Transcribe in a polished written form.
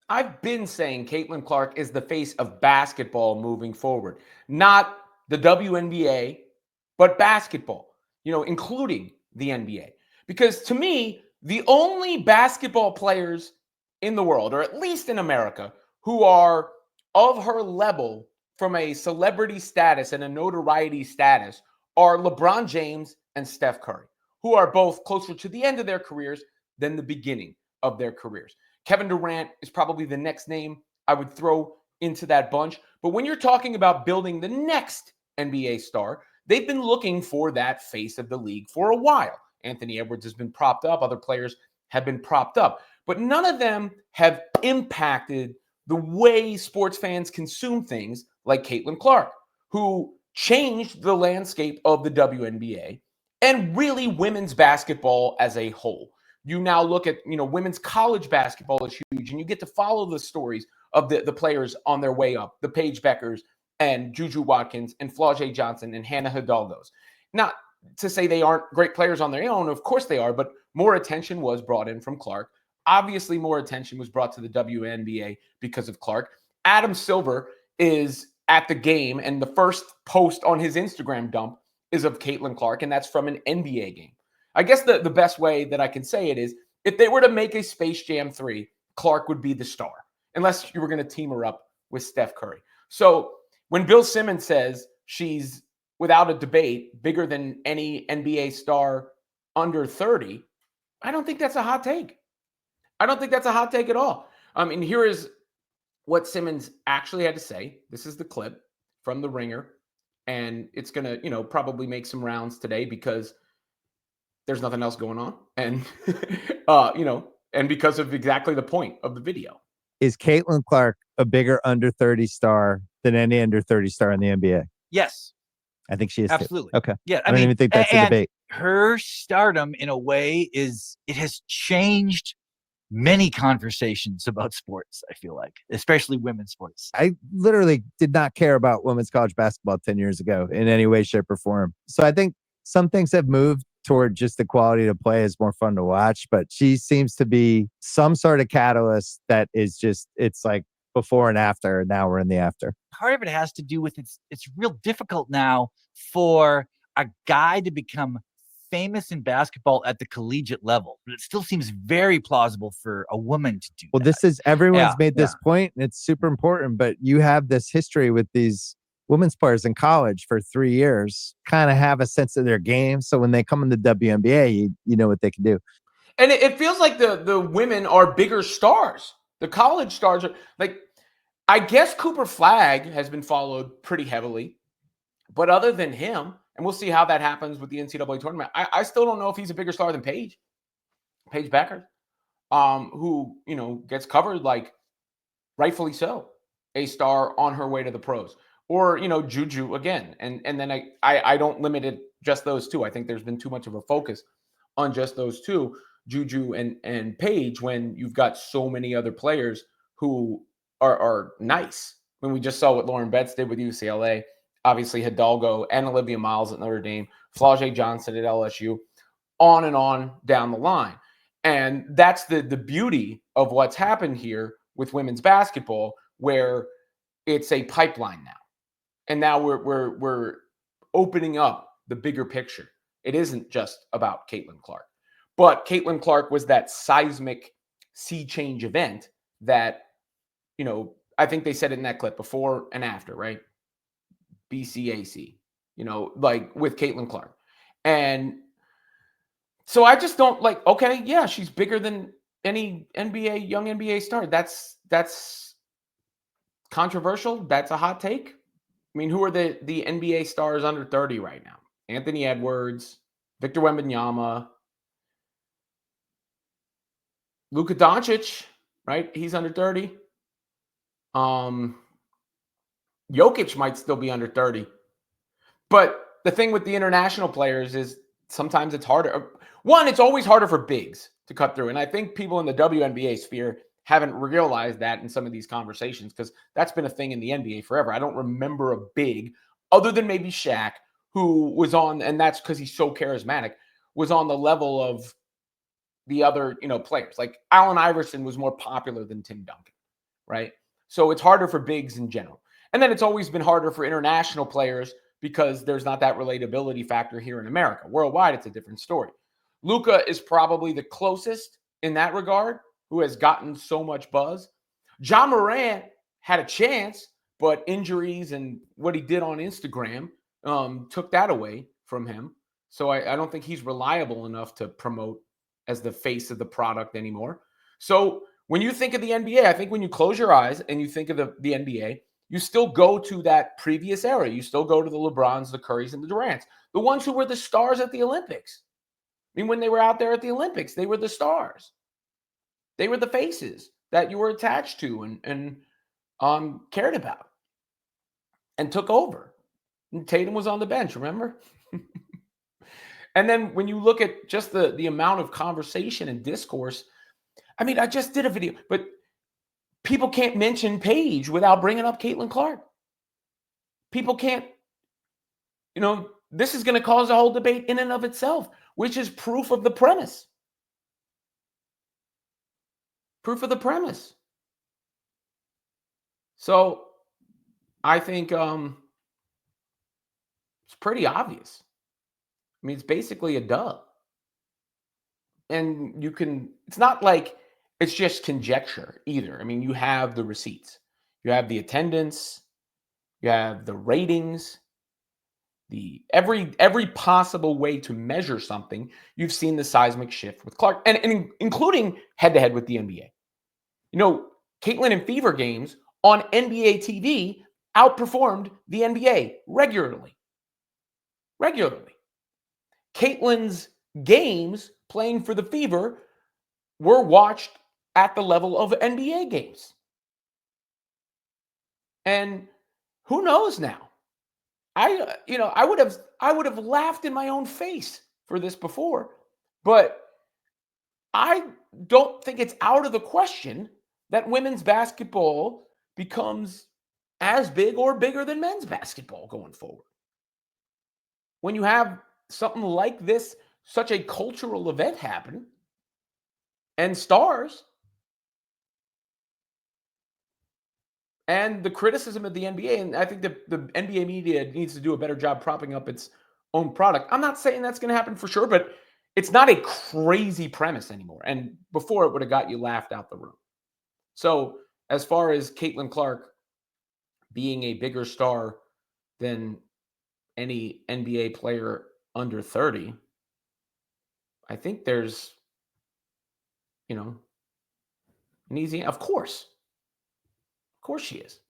I've been saying Caitlyn Clark is the face of basketball moving forward, not the WNBA, but basketball, including the NBA. Because to me, the only basketball players in the world, or at least in America, who are of her level from a celebrity status and a notoriety status are LeBron James and Steph Curry, who are both closer to the end of their careers than the beginning of their careers. Kevin Durant is probably the next name I would throw into that bunch. But when you're talking about building the next NBA star, they've been looking for that face of the league for a while. Anthony Edwards has been propped up, other players have been propped up, but none of them have impacted the way sports fans consume things like Caitlyn Clark, who changed the landscape of the WNBA and really women's basketball as a whole. You now look at, women's college basketball is huge, and you get to follow the stories of the players on their way up, the Paige Beckers and Juju Watkins and Flau'jae Johnson and Hannah Hidalgos. Not to say they aren't great players on their own, of course they are, but more attention was brought in from Clark. Obviously, more attention was brought to the WNBA because of Clark. Adam Silver is at the game, and the first post on his Instagram dump is of Caitlyn Clark, and that's from an NBA game. I guess the best way that I can say it is if they were to make a Space Jam 3, Clark would be the star, unless you were going to team her up with Steph Curry. So when Bill Simmons says she's, without a debate, bigger than any NBA star under 30, I don't think that's a hot take. I don't think that's a hot take at all. And here is what Simmons actually had to say. This is the clip from The Ringer, and it's going to, probably make some rounds today because there's nothing else going on. And, and because of exactly the point of the video. Is Caitlyn Clark a bigger under 30 star than any under 30 star in the NBA? Yes. I think she is. Absolutely. Too. Okay. Yeah. I don't even think that's a debate. Her stardom, in a way, it has changed many conversations about sports, I feel like, especially women's sports. I literally did not care about women's college basketball 10 years ago in any way, shape, or form. So I think some things have moved toward just the quality to play is more fun to watch, but she seems to be some sort of catalyst that is just, it's like before and after, and now we're in the after. Part of it has to do with it's real difficult now for a guy to become famous in basketball at the collegiate level, but it still seems very plausible for a woman to do that. This is, everyone's made this point, and it's super important, but you have this history with these women's players in college for 3 years, kind of have a sense of their game. So when they come in the WNBA, you know what they can do. And it feels like the women are bigger stars. The college stars are like, I guess Cooper Flagg has been followed pretty heavily, but other than him, and we'll see how that happens with the NCAA tournament, I still don't know if he's a bigger star than Paige Becker, who, gets covered like rightfully so, a star on her way to the pros. Or, Juju again. And then I don't limit it just those two. I think there's been too much of a focus on just those two, Juju and Paige, when you've got so many other players who are nice. When we just saw what Lauren Betts did with UCLA, obviously Hidalgo and Olivia Miles at Notre Dame, Flau'jae Johnson at LSU, on and on down the line. And that's the beauty of what's happened here with women's basketball, where it's a pipeline now. And now we're opening up the bigger picture. It isn't just about Caitlyn Clark. But Caitlyn Clark was that seismic sea change event that, I think they said it in that clip, before and after, right? BCAC, like with Caitlyn Clark. And so I just don't okay, yeah, she's bigger than any young NBA star. That's controversial. That's a hot take. I mean, who are the NBA stars under 30 right now? Anthony Edwards, Victor Wembanyama, Luka Doncic, right? He's under 30. Jokic might still be under 30. But the thing with the international players is sometimes it's harder. One, it's always harder for bigs to cut through. And I think people in the WNBA sphere haven't realized that in some of these conversations, because that's been a thing in the NBA forever. I don't remember a big, other than maybe Shaq, who was on, and that's because he's so charismatic, was on the level of the other, players. Like Allen Iverson was more popular than Tim Duncan. right? So it's harder for bigs in general. And then it's always been harder for international players because there's not that relatability factor here in America. Worldwide, it's a different story. Luka is probably the closest in that regard, who has gotten so much buzz. Ja Morant had a chance, but injuries and what he did on Instagram took that away from him. So I don't think he's reliable enough to promote as the face of the product anymore. So when you think of the NBA, I think when you close your eyes and you think of the NBA, you still go to that previous era. You still go to the LeBrons, the Currys, and the Durants, the ones who were the stars at the Olympics. I mean, when they were out there at the Olympics, they were the stars. They were the faces that you were attached to and cared about and took over. And Tatum was on the bench, remember? And then when you look at just the amount of conversation and discourse, I mean, I just did a video, but people can't mention Paige without bringing up Caitlyn Clark. People can't, this is going to cause a whole debate in and of itself, which is proof of the premise. Proof of the premise. So I think it's pretty obvious. I mean, it's basically a dub. And it's not like it's just conjecture either. I mean, you have the receipts, you have the attendance, you have the ratings, every possible way to measure something. You've seen the seismic shift with Clark, and including head-to-head with the NBA. Caitlyn in Fever games on NBA TV outperformed the NBA regularly. Caitlyn's games playing for the Fever were watched at the level of NBA games. And who knows now? I would have laughed in my own face for this before, but I don't think it's out of the question that women's basketball becomes as big or bigger than men's basketball going forward. When you have something like this, such a cultural event happen, and stars, and the criticism of the NBA, and I think the NBA media needs to do a better job propping up its own product. I'm not saying that's going to happen for sure, but it's not a crazy premise anymore. And before, it would have got you laughed out the room. So as far as Caitlyn Clark being a bigger star than any NBA player under 30, I think there's, an easy, of course she is.